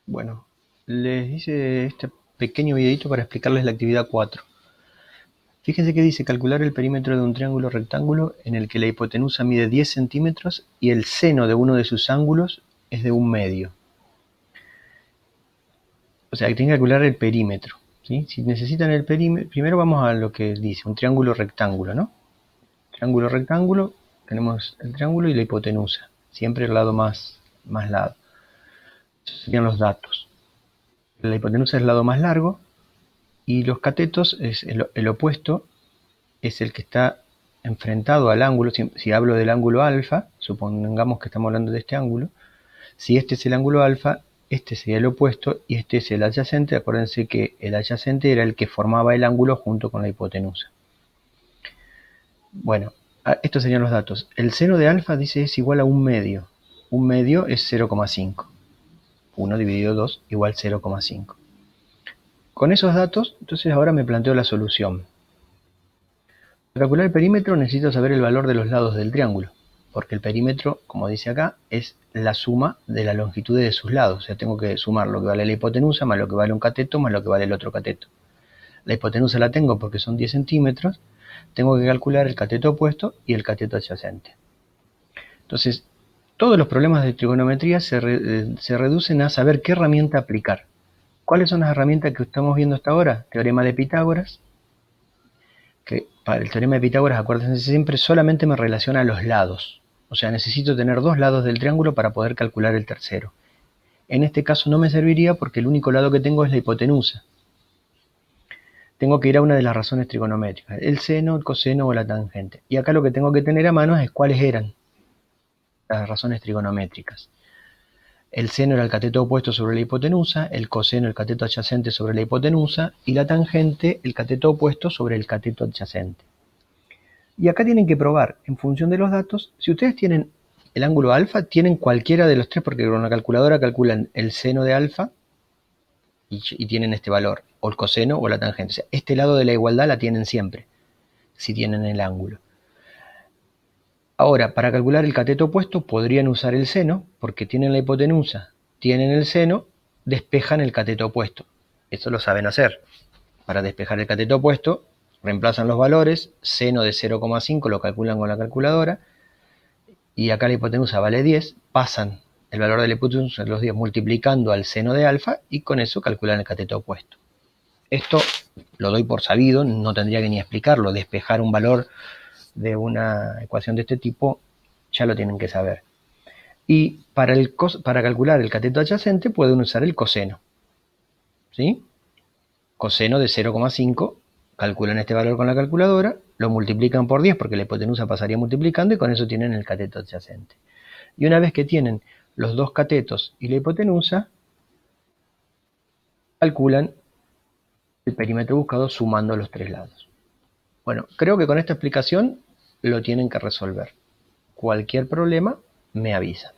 Bueno, les hice este pequeño videito para explicarles la actividad 4. Fíjense que dice calcular el perímetro de un triángulo rectángulo en el que la hipotenusa mide 10 centímetros y el seno de uno de sus ángulos es de 1/2. O sea, que tienen que calcular el perímetro, ¿sí? Si necesitan el perímetro, primero vamos a lo que dice, un triángulo rectángulo, ¿no? Triángulo rectángulo, tenemos el triángulo y la hipotenusa, siempre el lado más lado. Esos serían los datos. La hipotenusa es el lado más largo y los catetos es el opuesto, es el que está enfrentado al ángulo. Si hablo del ángulo alfa, supongamos que estamos hablando de este ángulo, si este es el ángulo alfa, este sería el opuesto y este es el adyacente. Acuérdense que el adyacente era el que formaba el ángulo junto con la hipotenusa. Bueno, estos serían los datos. El seno de alfa dice es igual a 1/2. 1/2 es 0,5. 1 dividido 2 igual 0,5. Con esos datos, entonces ahora me planteo la solución. Para calcular el perímetro necesito saber el valor de los lados del triángulo, porque el perímetro, como dice acá, es la suma de la longitud de sus lados. O sea, tengo que sumar lo que vale la hipotenusa más lo que vale un cateto más lo que vale el otro cateto. La hipotenusa la tengo porque son 10 centímetros, tengo que calcular el cateto opuesto y el cateto adyacente. Entonces, todos los problemas de trigonometría se reducen a saber qué herramienta aplicar. ¿Cuáles son las herramientas que estamos viendo hasta ahora? Teorema de Pitágoras, que para el teorema de Pitágoras, acuérdense siempre, solamente me relaciona los lados. O sea, necesito tener dos lados del triángulo para poder calcular el tercero. En este caso no me serviría porque el único lado que tengo es la hipotenusa. Tengo que ir a una de las razones trigonométricas, el seno, el coseno o la tangente. Y acá lo que tengo que tener a mano es cuáles eran las razones trigonométricas. El seno era el cateto opuesto sobre la hipotenusa, el coseno el cateto adyacente sobre la hipotenusa y la tangente el cateto opuesto sobre el cateto adyacente. Y acá tienen que probar, en función de los datos, si ustedes tienen el ángulo alfa, tienen cualquiera de los tres, porque con una calculadora calculan el seno de alfa y tienen este valor, o el coseno o la tangente. O sea, este lado de la igualdad la tienen siempre, si tienen el ángulo. Ahora, para calcular el cateto opuesto, podrían usar el seno, porque tienen la hipotenusa, tienen el seno, despejan el cateto opuesto. Eso lo saben hacer. Para despejar el cateto opuesto, reemplazan los valores, seno de 0,5 lo calculan con la calculadora, y acá la hipotenusa vale 10, pasan el valor de la hipotenusa de los 10 multiplicando al seno de alfa y con eso calculan el cateto opuesto. Esto lo doy por sabido, no tendría que ni explicarlo. Despejar un valor de una ecuación de este tipo ya lo tienen que saber. Y para calcular el cateto adyacente pueden usar el coseno, ¿sí? Coseno de 0,5, calculan este valor con la calculadora, lo multiplican por 10 porque la hipotenusa pasaría multiplicando y con eso tienen el cateto adyacente. Y una vez que tienen los dos catetos y la hipotenusa, calculan el perímetro buscado sumando los tres lados. Bueno, creo que con esta explicación lo tienen que resolver. Cualquier problema me avisan.